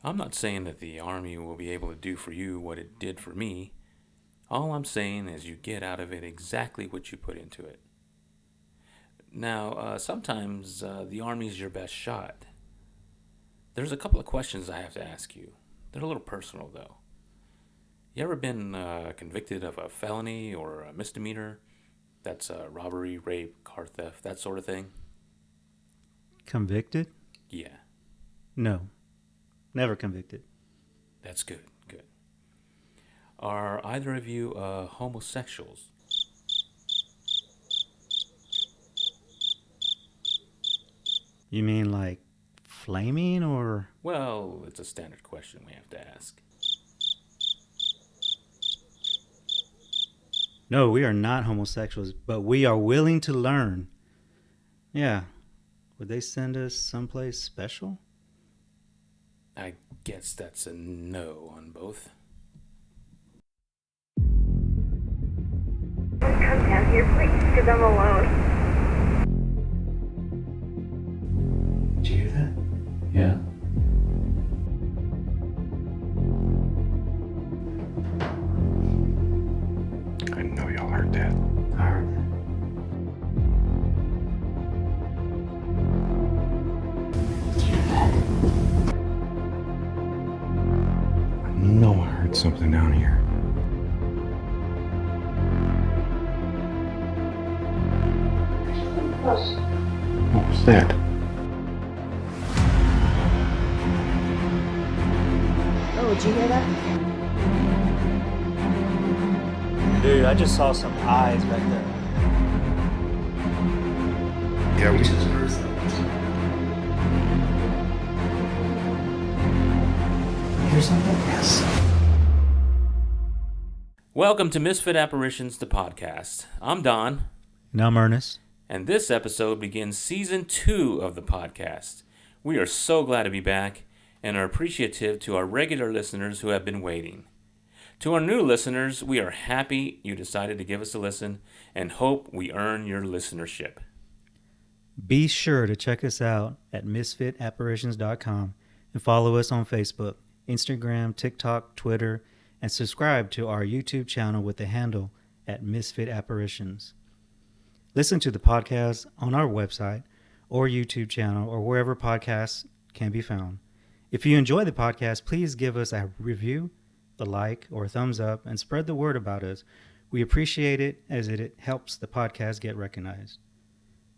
I'm not saying that the Army will be able to do for you what it did for me. All I'm saying is you get out of it exactly what you put into it. Now, sometimes the Army's your best shot. There's a couple of questions I have to ask you. They're a little personal, though. You ever been convicted of a felony or a misdemeanor? That's robbery, rape, car theft, that sort of thing? Convicted? Yeah, No, never convicted. that's good, good. Are either of you homosexuals? You mean like flaming or? Well, it's a standard question we have to ask. No, we are not homosexuals, but we are willing to learn. Yeah. Would they send us someplace special? I guess that's a no on both. Come down here, please, because I'm alone. Did you hear that? Yeah. I know y'all heard that. I heard that. Did you hear that? I know I heard something down here. What was that? Oh, did you hear that? Dude, I just saw some eyes back there. Yeah, we just heard Hear something? Yes. Welcome to Misfit Apparitions, the podcast. I'm Don, And I'm Ernest. and this episode begins season 2 of the podcast. We are so glad to be back and are appreciative to our regular listeners who have been waiting. To our new listeners, we are happy you decided to give us a listen and hope we earn your listenership. Be sure to check us out at misfitapparitions.com and follow us on Facebook, Instagram, TikTok, Twitter, and subscribe to our YouTube channel with the handle at Misfit Apparitions. Listen to the podcast on our website or YouTube channel or wherever podcasts can be found. If you enjoy the podcast, please give us a review, a like, or a thumbs up, and spread the word about us. We appreciate it as it helps the podcast get recognized.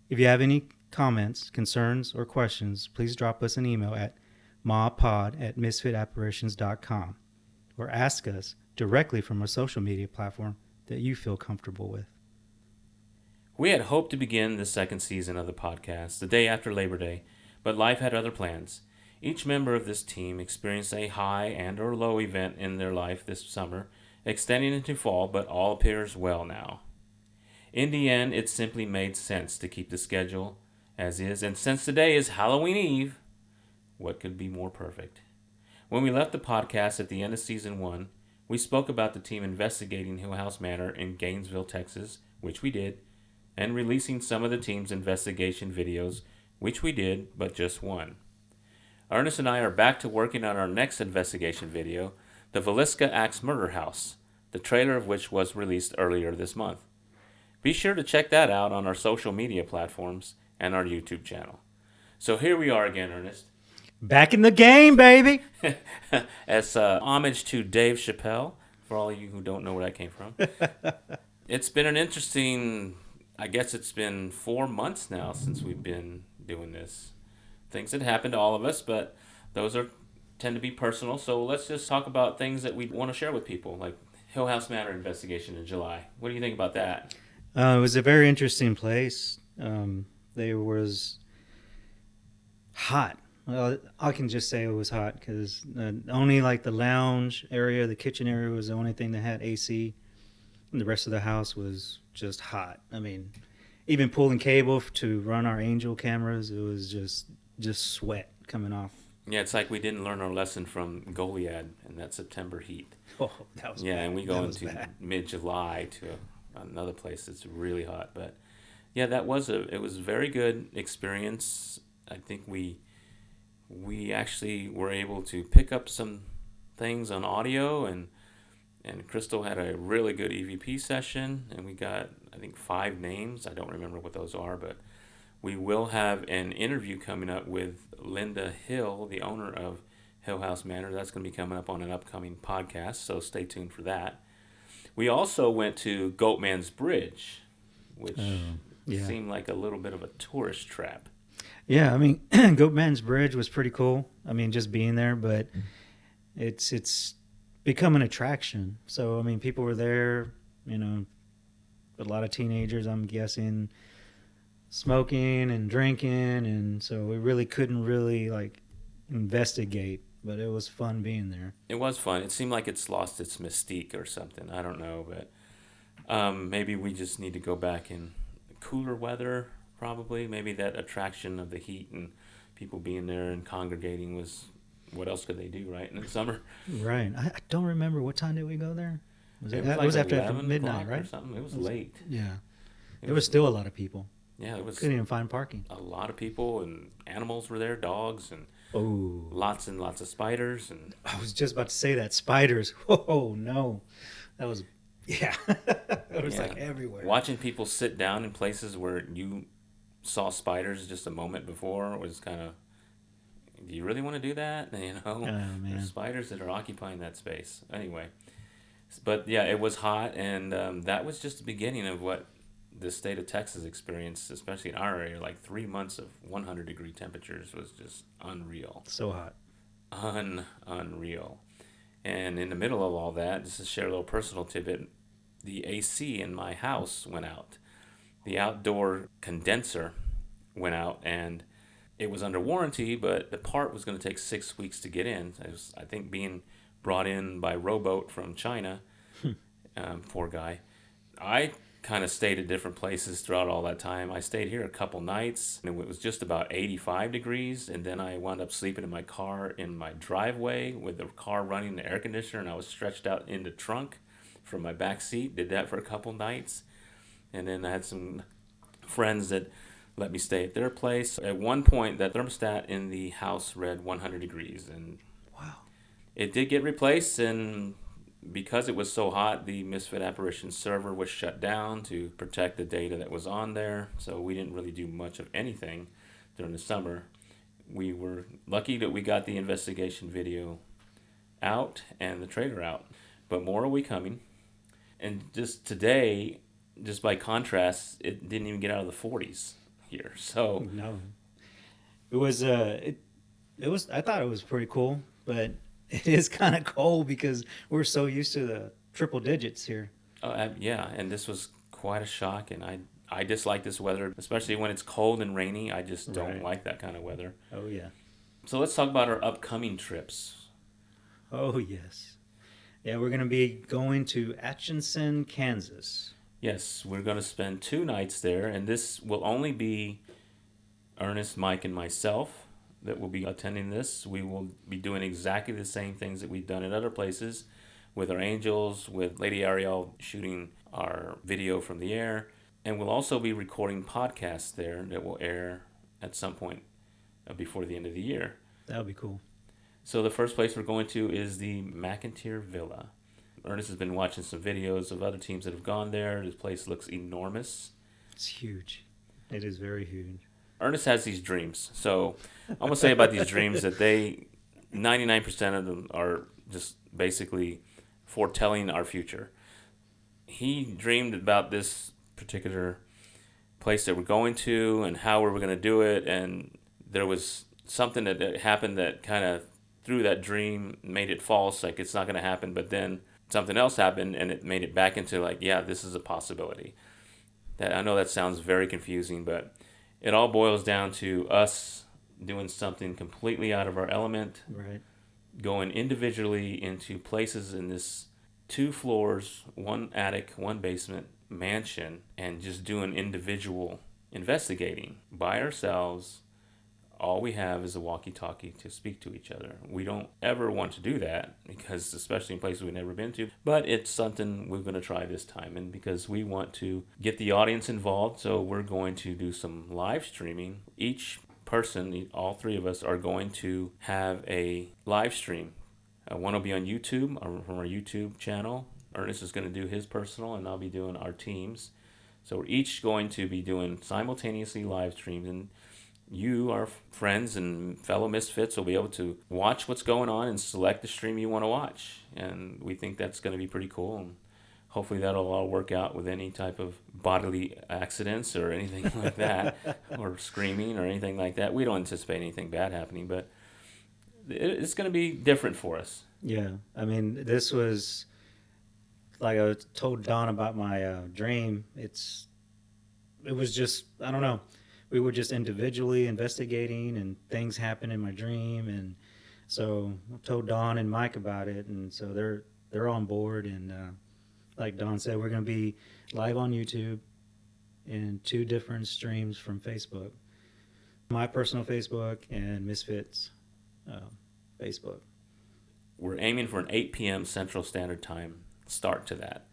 If you have any comments, concerns, or questions, please drop us an email at mawpod@misfitapparitions.com or ask us directly from a social media platform that you feel comfortable with. We had hoped to begin the second season of the podcast the day after Labor Day, but life had other plans. Each member of this team experienced a high and or low event in their life this summer, extending into fall, but all appears well now. In the end, it simply made sense to keep the schedule as is, and since today is Halloween Eve, what could be more perfect? When we left the podcast at the end of season 1, we spoke about the team investigating Hill House Manor in Gainesville, Texas, which we did, and releasing some of the team's investigation videos, which we did, but just one. Ernest and I are back to working on our next investigation video, the Villisca Axe Murder House, the trailer of which was released earlier this month. Be sure to check that out on our social media platforms and our YouTube channel. So here we are again, Ernest, Back in the game, baby! as homage to Dave Chappelle, for all of you who don't know where that came from. It's been an interesting, I guess it's been 4 months now since we've been doing this. Things that happened to all of us, but those tend to be personal. So let's just talk about things that we want to share with people, like Hill House Manor investigation in July. What do you think about that? It was a very interesting place. There was hot. Well, I can just say it was hot because only like the lounge area, the kitchen area was the only thing that had AC. And the rest of the house was just hot. I mean, even pulling cable to run our Angel cameras, it was just sweat coming off. Yeah, it's like we didn't learn our lesson from Goliad in that September heat. Oh, that was Yeah, bad. and we That go was into bad. mid-July to another place that's really hot. But yeah, it was a very good experience. I think we We actually were able to pick up some things on audio, and Crystal had a really good EVP session, and we got, I think, 5 names. I don't remember what those are, but we will have an interview coming up with Linda Hill, the owner of Hill House Manor. That's going to be coming up on an upcoming podcast, so stay tuned for that. We also went to Goatman's Bridge, which yeah. seemed like a little bit of a tourist trap. Yeah, I mean, Goatman's Bridge was pretty cool. I mean, just being there, but it's become an attraction. So, I mean, people were there, you know, a lot of teenagers, I'm guessing, smoking and drinking, and so we really couldn't really, like, investigate, but it was fun being there. It was fun. It seemed like it's lost its mystique or something. I don't know, but maybe we just need to go back in cooler weather, probably. Maybe that attraction of the heat and people being there and congregating was, what else could they do, right, in the summer? Right. I don't remember, what time did we go there? It was like after 11 midnight, o'clock right? or something. It was late. Yeah. There was still a lot of people. Yeah, it was Couldn't even find parking. a lot of people, and animals were there, dogs, and Oh, lots and lots of spiders. And I was just about to say that. Spiders. Oh, no. That was, yeah. It was yeah, like everywhere. watching people sit down in places where you saw spiders just a moment before was kind of, do you really want to do that? You know, Oh, man. there's spiders that are occupying that space. Anyway, but yeah, it was hot, and that was just the beginning of what the state of Texas experienced, especially in our area. Like 3 months of 100-degree temperatures was just unreal. So hot. Unreal. And in the middle of all that, just to share a little personal tidbit, the AC in my house went out. The outdoor condenser went out, and it was under warranty, but the part was going to take 6 weeks to get in. It was, I think, being brought in by rowboat from China. Poor guy. I kind of stayed at different places throughout all that time. I stayed here a couple nights, and it was just about 85 degrees, and then I wound up sleeping in my car in my driveway with the car running the air conditioner, and I was stretched out in the trunk from my back seat. Did that for a couple nights, and then I had some friends that let me stay at their place. At one point, that thermostat in the house read 100 degrees, and Wow. it did get replaced, and because it was so hot, the Misfit Apparitions server was shut down to protect the data that was on there, so we didn't really do much of anything during the summer. We were lucky that we got the investigation video out and the trailer out, but more will be coming. And just today, just by contrast, it didn't even get out of the 40s here, so No. It was, it was, I thought it was pretty cool, but it is kind of cold because we're so used to the triple digits here. yeah, and this was quite a shock, and I dislike this weather, especially when it's cold and rainy. I just don't Right. like that kind of weather. Oh, yeah. So let's talk about our upcoming trips. Oh, yes. Yeah, we're going to be going to Atchison, Kansas. Yes, we're going to spend 2 nights there, and this will only be Ernest, Mike, and myself that will be attending this. We will be doing exactly the same things that we've done at other places with our angels, with Lady Ariel shooting our video from the air, and we'll also be recording podcasts there that will air at some point before the end of the year. That would be cool. So the first place we're going to is the McIntyre Villa. Ernest has been watching some videos of other teams that have gone there. This place looks enormous. It's huge. It is very huge. Ernest has these dreams. So I'm going to say about these dreams that 99% of them are just basically foretelling our future. He dreamed about this particular place that we're going to and how we were going to do it, and there was something that happened that kind of threw that dream, made it false, like it's not going to happen, but then something else happened and it made it back into like, yeah, this is a possibility. That I know that sounds very confusing, but it all boils down to us doing something completely out of our element, Right. going individually into places in this 2 floors, 1 attic, 1 basement mansion, and just doing individual investigating by ourselves. All we have is a walkie-talkie to speak to each other. We don't ever want to do that, because especially in places we've never been to, but it's something we're going to try this time, and because we want to get the audience involved, so we're going to do some live streaming. Each person, all three of us, are going to have a live stream. One will be on YouTube, from our YouTube channel. Ernest is going to do his personal, and I'll be doing our team's. So we're each going to be doing simultaneously live streams, and you, our friends and fellow misfits, will be able to watch what's going on and select the stream you want to watch. And we think that's going to be pretty cool. And hopefully that'll all work out with any type of bodily accidents or anything like that, or screaming or anything like that. We don't anticipate anything bad happening, but it's going to be different for us. Yeah, I mean, this was like I told Don about my dream. It was just, I don't know. We were just individually investigating, and things happened in my dream, and so I told Don and Mike about it, and so they're on board. And like Don said, we're going to be live on YouTube and 2 different streams from Facebook, my personal Facebook and Misfits Facebook. We're aiming for an 8 p.m. Central Standard Time start to that.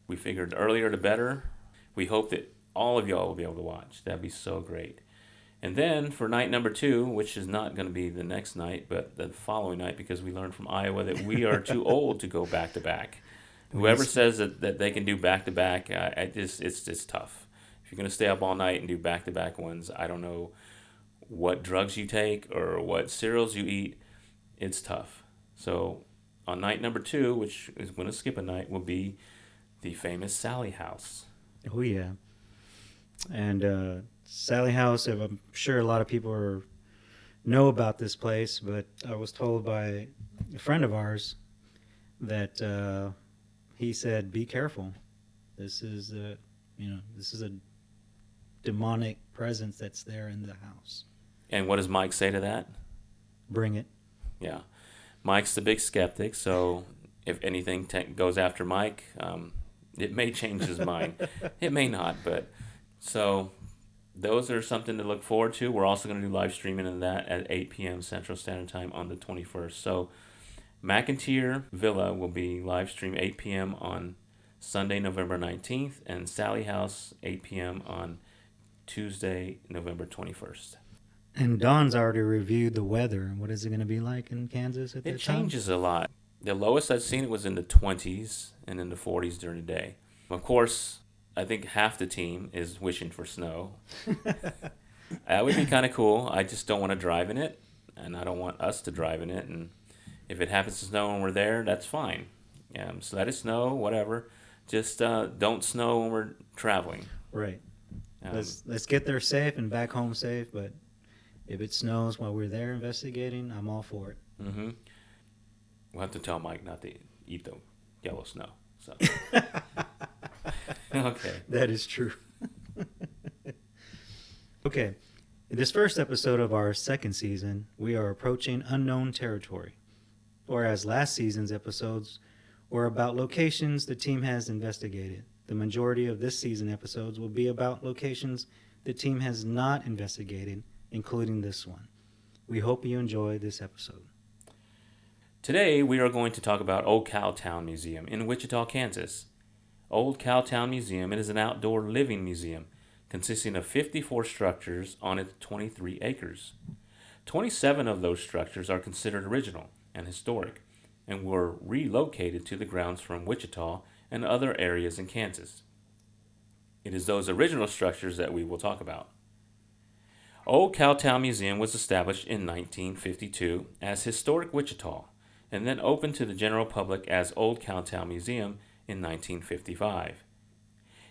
We figured earlier the better. We hope that all of y'all will be able to watch. That'd be so great. And then for night number 2, which is not going to be the next night, but the following night, because we learned from Iowa that we are too old to go back to back. Whoever says that they can do back to back, it's tough. If you're going to stay up all night and do back to back ones, I don't know what drugs you take or what cereals you eat. It's tough. So on night number 2, which is going to skip a night, will be the famous Sally House. Oh, yeah. And Sally House, I'm sure a lot of people know about this place, but I was told by a friend of ours that he said, be careful. This is a demonic presence that's there in the house. And what does Mike say to that? Bring it. Yeah. Mike's the big skeptic, so if anything goes after Mike, it may change his mind. It may not, but so those are something to look forward to. We're also going to do live streaming of that at 8 p.m. Central Standard Time on the 21st. So McIntyre Villa will be live stream 8 p.m. on Sunday, November 19th, and Sally House 8 p.m. on Tuesday, November 21st. And Don's already reviewed the weather. What is it going to be like in Kansas at that time? It changes a lot. The lowest I've seen it was in the 20s and in the 40s during the day. Of course, I think half the team is wishing for snow. That would be kind of cool. I just don't want to drive in it, and I don't want us to drive in it. And if it happens to snow when we're there, that's fine. So let it snow, whatever. Just don't snow when we're traveling. Right. Let's get there safe and back home safe, but if it snows while we're there investigating, I'm all for it. Mm-hmm. We'll have to tell Mike not to eat the yellow snow. So. Okay. That is true. Okay. In this first episode of our second season, we are approaching unknown territory. Whereas last season's episodes were about locations the team has investigated, the majority of this season episodes will be about locations the team has not investigated, including this one. We hope you enjoy this episode. Today, we are going to talk about Old Cowtown Museum in Wichita, Kansas. Old Cowtown Museum is an outdoor living museum consisting of 54 structures on its 23 acres. 27 of those structures are considered original and historic and were relocated to the grounds from Wichita and other areas in Kansas. It is those original structures that we will talk about. Old Cowtown Museum was established in 1952 as Historic Wichita and then opened to the general public as Old Cowtown Museum in 1955.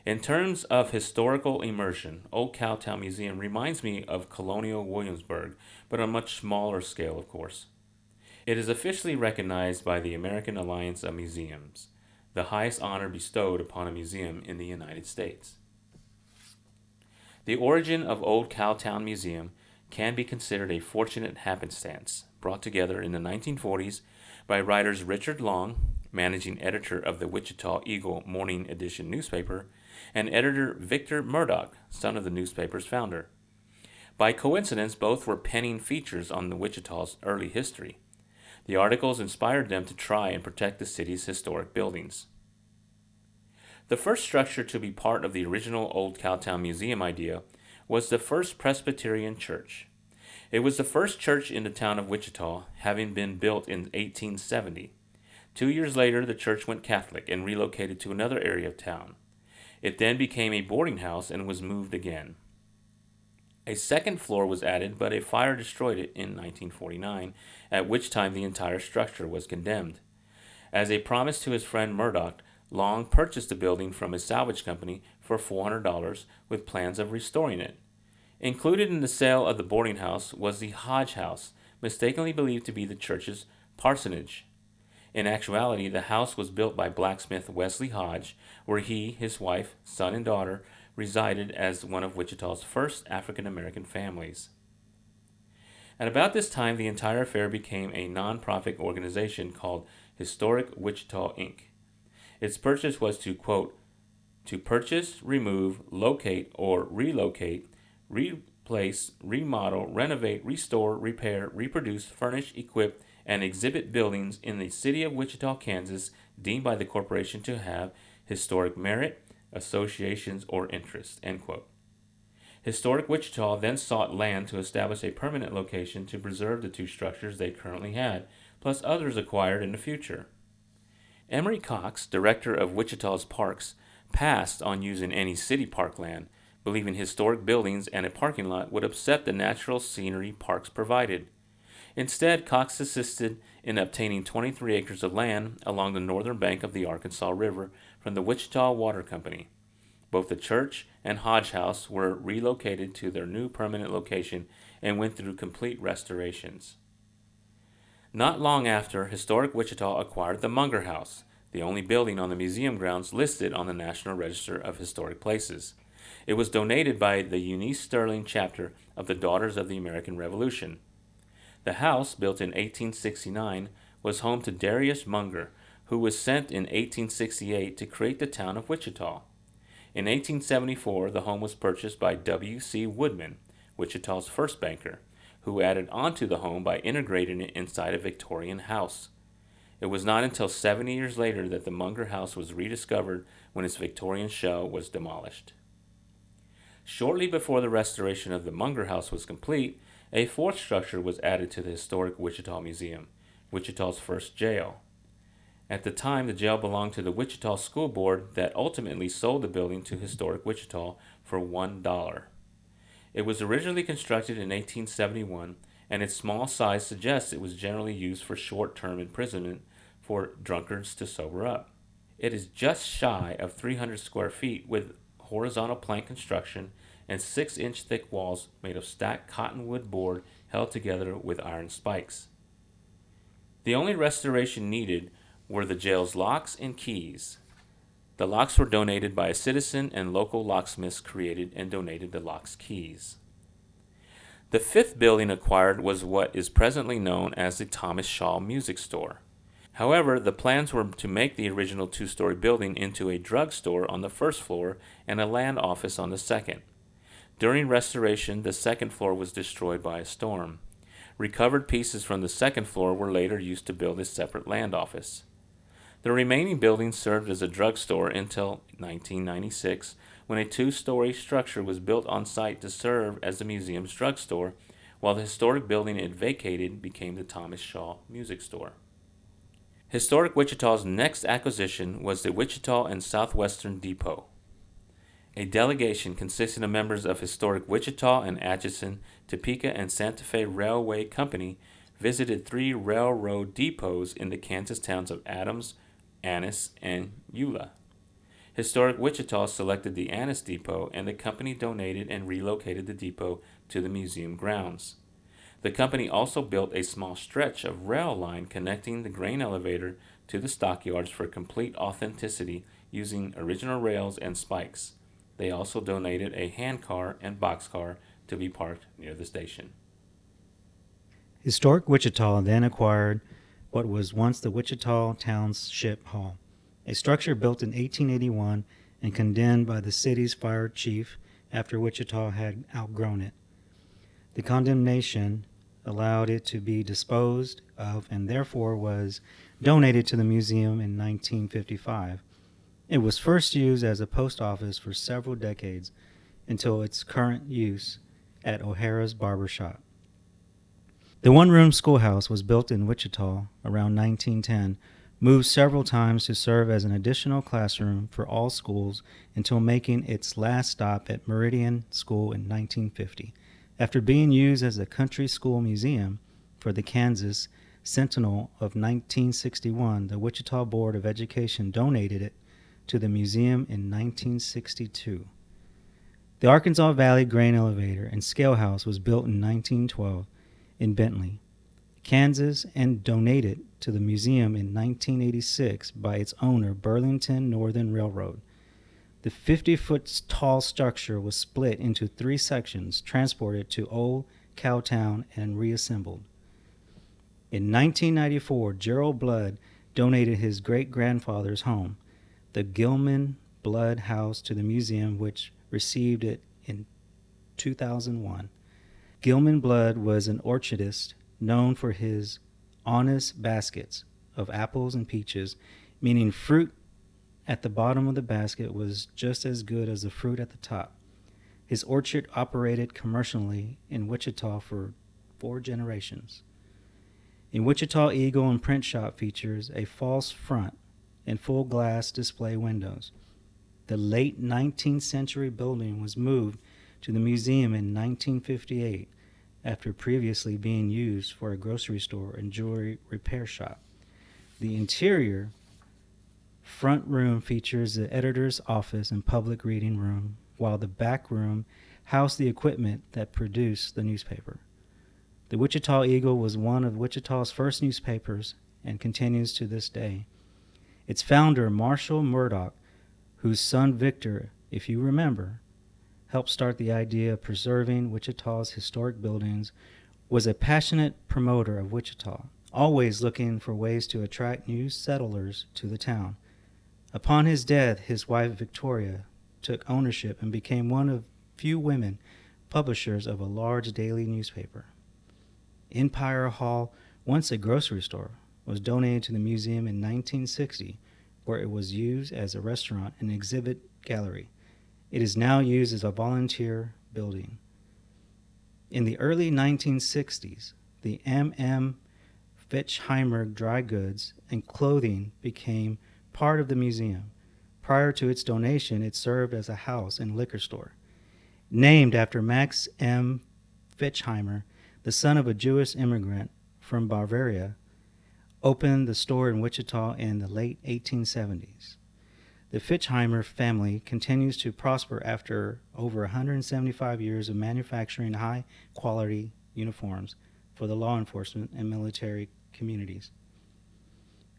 In terms of historical immersion, Old Cowtown Museum reminds me of Colonial Williamsburg, but on a much smaller scale, of course. It is officially recognized by the American Alliance of Museums, the highest honor bestowed upon a museum in the United States. The origin of Old Cowtown Museum can be considered a fortunate happenstance brought together in the 1940s by writers Richard Long, managing editor of the Wichita Eagle Morning Edition newspaper, and editor Victor Murdoch, son of the newspaper's founder. By coincidence, both were penning features on the Wichita's early history. The articles inspired them to try and protect the city's historic buildings. The first structure to be part of the original Old Cowtown Museum idea was the First Presbyterian Church. It was the first church in the town of Wichita, having been built in 1870. 2 years later, the church went Catholic and relocated to another area of town. It then became a boarding house and was moved again. A second floor was added, but a fire destroyed it in 1949, at which time the entire structure was condemned. As a promise to his friend Murdoch, Long purchased the building from a salvage company for $400 with plans of restoring it. Included in the sale of the boarding house was the Hodge House, mistakenly believed to be the church's parsonage. In actuality, the house was built by blacksmith Wesley Hodge, where he, his wife, son, and daughter resided as one of Wichita's first African American families. At about this time, the entire affair became a non-profit organization called Historic Wichita, Inc. Its purpose was to, quote, to purchase, remove, locate, or relocate, replace, remodel, renovate, restore, repair, reproduce, furnish, equip, and exhibit buildings in the city of Wichita, Kansas, deemed by the corporation to have historic merit, associations, or interest, end quote. Historic Wichita then sought land to establish a permanent location to preserve the two structures they currently had, plus others acquired in the future. Emery Cox, director of Wichita's parks, passed on using any city park land, believing historic buildings and a parking lot would upset the natural scenery parks provided. Instead, Cox assisted in obtaining 23 acres of land along the northern bank of the Arkansas River from the Wichita Water Company. Both the church and Hodge House were relocated to their new permanent location and went through complete restorations. Not long after, Historic Wichita acquired the Munger House, the only building on the museum grounds listed on the National Register of Historic Places. It was donated by the Eunice Sterling chapter of the Daughters of the American Revolution. The house, built in 1869, was home to Darius Munger, who was sent in 1868 to create the town of Wichita. In 1874, the home was purchased by W.C. Woodman, Wichita's first banker, who added onto the home by integrating it inside a Victorian house. It was not until 70 years later that the Munger House was rediscovered when its Victorian shell was demolished. Shortly before the restoration of the Munger House was complete, a fourth structure was added to the historic Wichita Museum, Wichita's first jail. At the time, the jail belonged to the Wichita School Board that ultimately sold the building to Historic Wichita for $1. It was originally constructed in 1871, and its small size suggests it was generally used for short-term imprisonment for drunkards to sober up. It is just shy of 300 square feet with horizontal plank construction and 6-inch thick walls made of stacked cottonwood board held together with iron spikes. The only restoration needed were the jail's locks and keys. The locks were donated by a citizen, and local locksmiths created and donated the locks' keys. The fifth building acquired was what is presently known as the Thomas Shaw Music Store. However, the plans were to make the original two-story building into a drugstore on the first floor and a land office on the second. During restoration, the second floor was destroyed by a storm. Recovered pieces from the second floor were later used to build a separate land office. The remaining building served as a drugstore until 1996, when a two-story structure was built on site to serve as the museum's drugstore, while the historic building it vacated became the Thomas Shaw Music Store. Historic Wichita's next acquisition was the Wichita and Southwestern Depot. A delegation consisting of members of Historic Wichita and Atchison, Topeka, and Santa Fe Railway Company visited 3 railroad depots in the Kansas towns of Adams, Annis, and Eula. Historic Wichita selected the Annis Depot, and the company donated and relocated the depot to the museum grounds. The company also built a small stretch of rail line connecting the grain elevator to the stockyards for complete authenticity using original rails and spikes. They also donated a handcar and boxcar to be parked near the station. Historic Wichita then acquired what was once the Wichita Township Hall, a structure built in 1881 and condemned by the city's fire chief after Wichita had outgrown it. The condemnation allowed it to be disposed of and therefore was donated to the museum in 1955. It was first used as a post office for several decades until its current use at O'Hara's Barber Shop. The one-room schoolhouse was built in Wichita around 1910, moved several times to serve as an additional classroom for all schools until making its last stop at Meridian School in 1950. After being used as a country school museum for the Kansas Sentinel of 1961, the Wichita Board of Education donated it to the museum in 1962. The Arkansas Valley Grain Elevator and Scale House was built in 1912 in Bentley, Kansas, and donated to the museum in 1986 by its owner, Burlington Northern Railroad. The 50-foot tall structure was split into 3 sections, transported to Old Cowtown, and reassembled. In 1994, Gerald Blood donated his great-grandfather's home, the Gilman Blood House, to the museum, which received it in 2001. Gilman Blood was an orchardist known for his honest baskets of apples and peaches, meaning fruit at the bottom of the basket was just as good as the fruit at the top. His orchard operated commercially in Wichita for 4 generations. In Wichita, Eagle and Print Shop features a false front and full glass display windows. The late 19th century building was moved to the museum in 1958 after previously being used for a grocery store and jewelry repair shop. The interior front room features the editor's office and public reading room, while the back room housed the equipment that produced the newspaper. The Wichita Eagle was one of Wichita's first newspapers and continues to this day. Its founder, Marshall Murdoch, whose son Victor, if you remember, helped start the idea of preserving Wichita's historic buildings, was a passionate promoter of Wichita, always looking for ways to attract new settlers to the town. Upon his death, his wife Victoria took ownership and became one of few women publishers of a large daily newspaper. Empire Hall, once a grocery store, was donated to the museum in 1960, where it was used as a restaurant and exhibit gallery. It is now used as a volunteer building. In the early 1960s, the M.M. Fitchheimer dry goods and clothing became part of the museum. Prior to its donation, it served as a house and liquor store. Named after Max M. Fitchheimer, the son of a Jewish immigrant from Bavaria, opened the store in Wichita in the late 1870s. The Fitchheimer family continues to prosper after over 175 years of manufacturing high-quality uniforms for the law enforcement and military communities.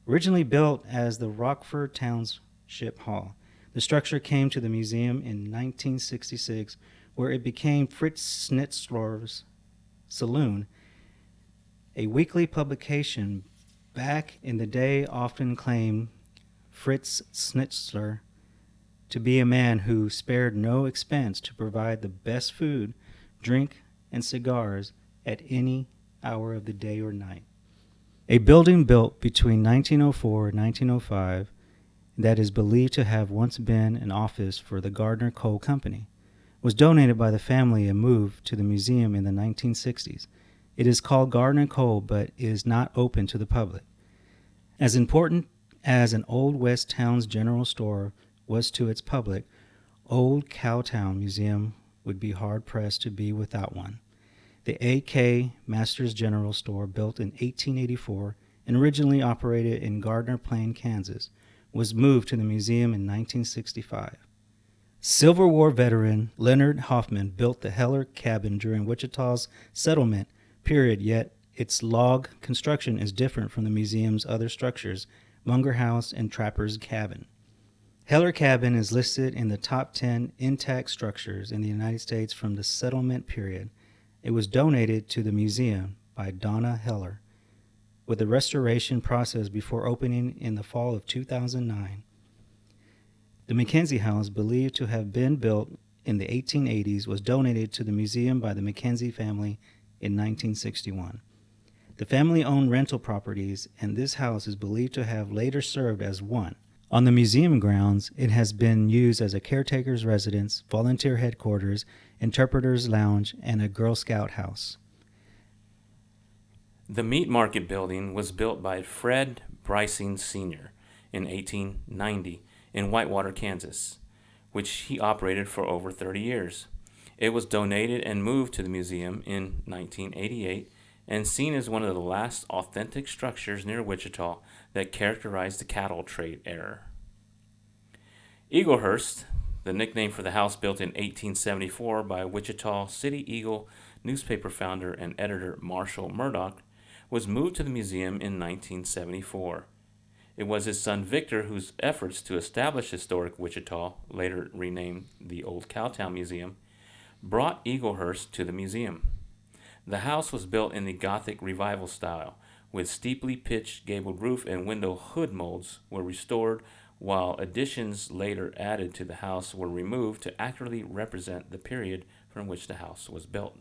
Originally built as the Rockford Township Hall, the structure came to the museum in 1966, where it became Fritz Schnitzler's Saloon, a weekly publication back in the day often claimed Fritz Schnitzler to be a man who spared no expense to provide the best food, drink, and cigars at any hour of the day or night. A building built between 1904 and 1905 that is believed to have once been an office for the Gardner Coal Company was donated by the family and moved to the museum in the 1960s. It is called Gardner Coal, but is not open to the public. As important as an Old West Town's general store was to its public, Old Cowtown Museum would be hard-pressed to be without one. The A.K. Masters General Store, built in 1884 and originally operated in Gardner Plain, Kansas, was moved to the museum in 1965. Civil War veteran Leonard Hoffman built the Heller Cabin during Wichita's settlement period, yet its log construction is different from the museum's other structures, Munger House and Trapper's Cabin. Heller Cabin is listed in the top 10 intact structures in the United States from the settlement period. It was donated to the museum by Donna Heller, with the restoration process before opening in the fall of 2009. The Mackenzie House, believed to have been built in the 1880s, was donated to the museum by the Mackenzie family in 1961. The family owned rental properties, and this house is believed to have later served as one. On the museum grounds, it has been used as a caretaker's residence, volunteer headquarters, interpreter's lounge, and a Girl Scout house. The Meat Market building was built by Fred Brycing Sr. in 1890 in Whitewater, Kansas, which he operated for over 30 years. It was donated and moved to the museum in 1988 and seen as one of the last authentic structures near Wichita that characterized the cattle trade era. Eaglehurst, the nickname for the house built in 1874 by Wichita City Eagle newspaper founder and editor Marshall Murdoch, was moved to the museum in 1974. It was his son Victor whose efforts to establish historic Wichita, later renamed the Old Cowtown Museum, brought Eaglehurst to the museum. The house was built in the Gothic Revival style, with steeply pitched gabled roof and window hood molds were restored, while additions later added to the house were removed to accurately represent the period from which the house was built.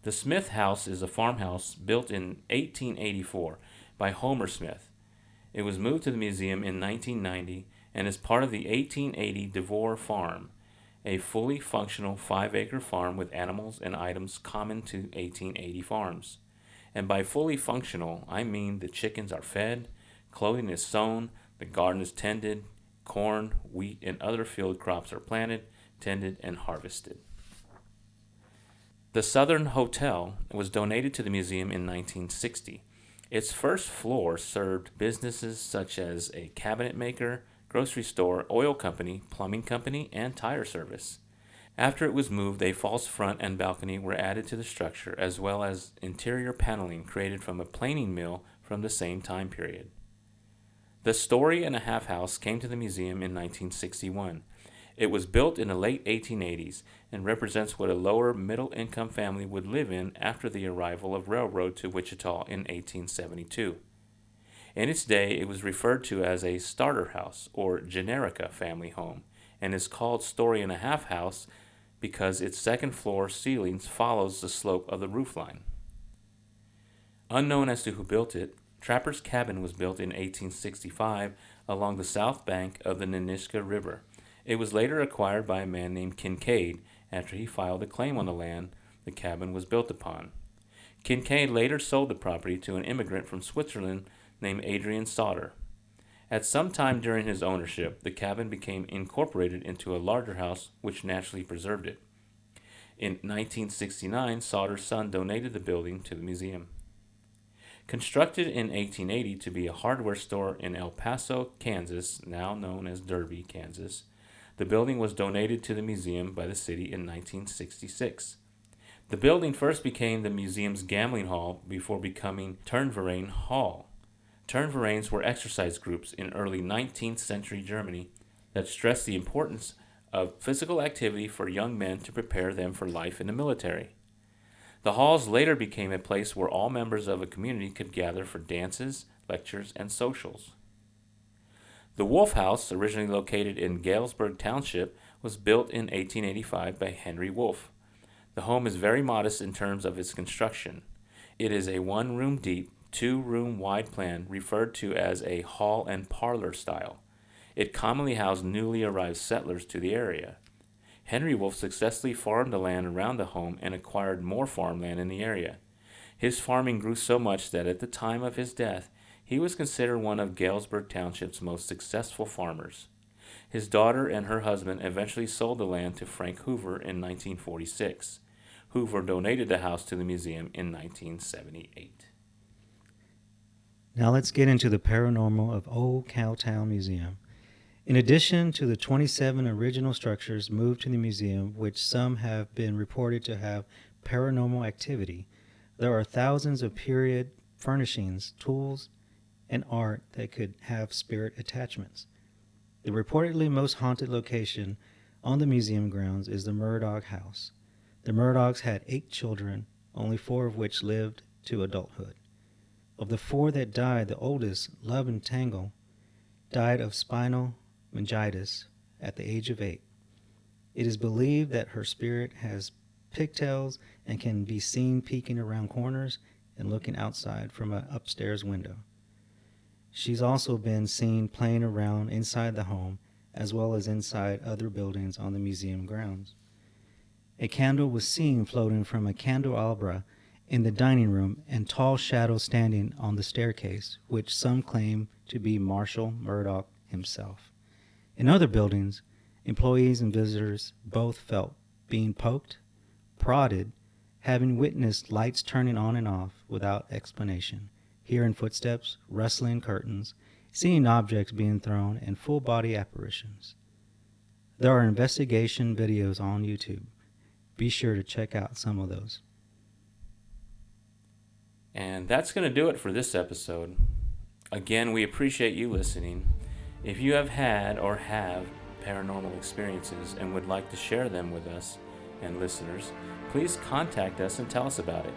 The Smith House is a farmhouse built in 1884 by Homer Smith. It was moved to the museum in 1990 and is part of the 1880 DeVore Farm, a fully functional 5-acre farm with animals and items common to 1880 farms. And by fully functional, I mean the chickens are fed, clothing is sewn, the garden is tended, corn, wheat, and other field crops are planted, tended, and harvested. The Southern Hotel was donated to the museum in 1960. Its first floor served businesses such as a cabinet maker, grocery store, oil company, plumbing company, and tire service. After it was moved, a false front and balcony were added to the structure, as well as interior paneling created from a planing mill from the same time period. The Story and a Half House came to the museum in 1961. It was built in the late 1880s and represents what a lower middle-income family would live in after the arrival of railroad to Wichita in 1872. In its day, it was referred to as a starter house or generica family home, and is called Story and a Half House because its second-floor ceilings follows the slope of the roofline. Unknown as to who built it, Trapper's Cabin was built in 1865 along the south bank of the Nenaska River. It was later acquired by a man named Kincaid after he filed a claim on the land the cabin was built upon. Kincaid later sold the property to an immigrant from Switzerland named Adrian Sauter. At some time during his ownership, the cabin became incorporated into a larger house which naturally preserved it. In 1969, Sauter's son donated the building to the museum. Constructed in 1880 to be a hardware store in El Paso, Kansas, now known as Derby, Kansas, the building was donated to the museum by the city in 1966. The building first became the museum's gambling hall before becoming Turnverein Hall. Turnvereins were exercise groups in early 19th century Germany that stressed the importance of physical activity for young men to prepare them for life in the military. The halls later became a place where all members of a community could gather for dances, lectures, and socials. The Wolf House, originally located in Galesburg Township, was built in 1885 by Henry Wolf. The home is very modest in terms of its construction. It is a 1-room deep, 2-room wide plan referred to as a hall and parlor style. It commonly housed newly arrived settlers to the area. Henry Wolf successfully farmed the land around the home and acquired more farmland in the area. His farming grew so much that at the time of his death, he was considered one of Galesburg Township's most successful farmers. His daughter and her husband eventually sold the land to Frank Hoover in 1946. Hoover donated the house to the museum in 1978. Now let's get into the paranormal of Old Cowtown Museum. In addition to the 27 original structures moved to the museum, which some have been reported to have paranormal activity, there are thousands of period furnishings, tools, and art that could have spirit attachments. The reportedly most haunted location on the museum grounds is the Murdoch House. The Murdochs had 8 children, only 4 of which lived to adulthood. Of the 4 that died, the oldest, Love and Tangle, died of spinal meningitis at the age of 8. It is believed that her spirit has pigtails and can be seen peeking around corners and looking outside from an upstairs window. She's also been seen playing around inside the home as well as inside other buildings on the museum grounds. A candle was seen floating from a candelabra in the dining room and tall shadows standing on the staircase, which some claim to be Marshall Murdoch himself. In other buildings, employees and visitors both felt being poked, prodded, having witnessed lights turning on and off without explanation, hearing footsteps, rustling curtains, seeing objects being thrown, and full-body apparitions. There are investigation videos on YouTube. Be sure to check out some of those. And that's going to do it for this episode. Again, we appreciate you listening. If you have had or have paranormal experiences and would like to share them with us and listeners, please contact us and tell us about it.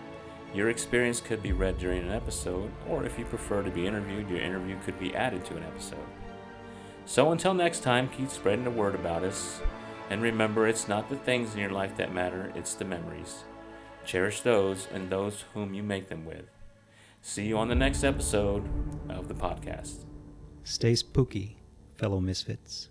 Your experience could be read during an episode, or if you prefer to be interviewed, your interview could be added to an episode. So until next time, keep spreading the word about us. And remember, it's not the things in your life that matter, it's the memories. Cherish those and those whom you make them with. See you on the next episode of the podcast. Stay spooky, fellow misfits.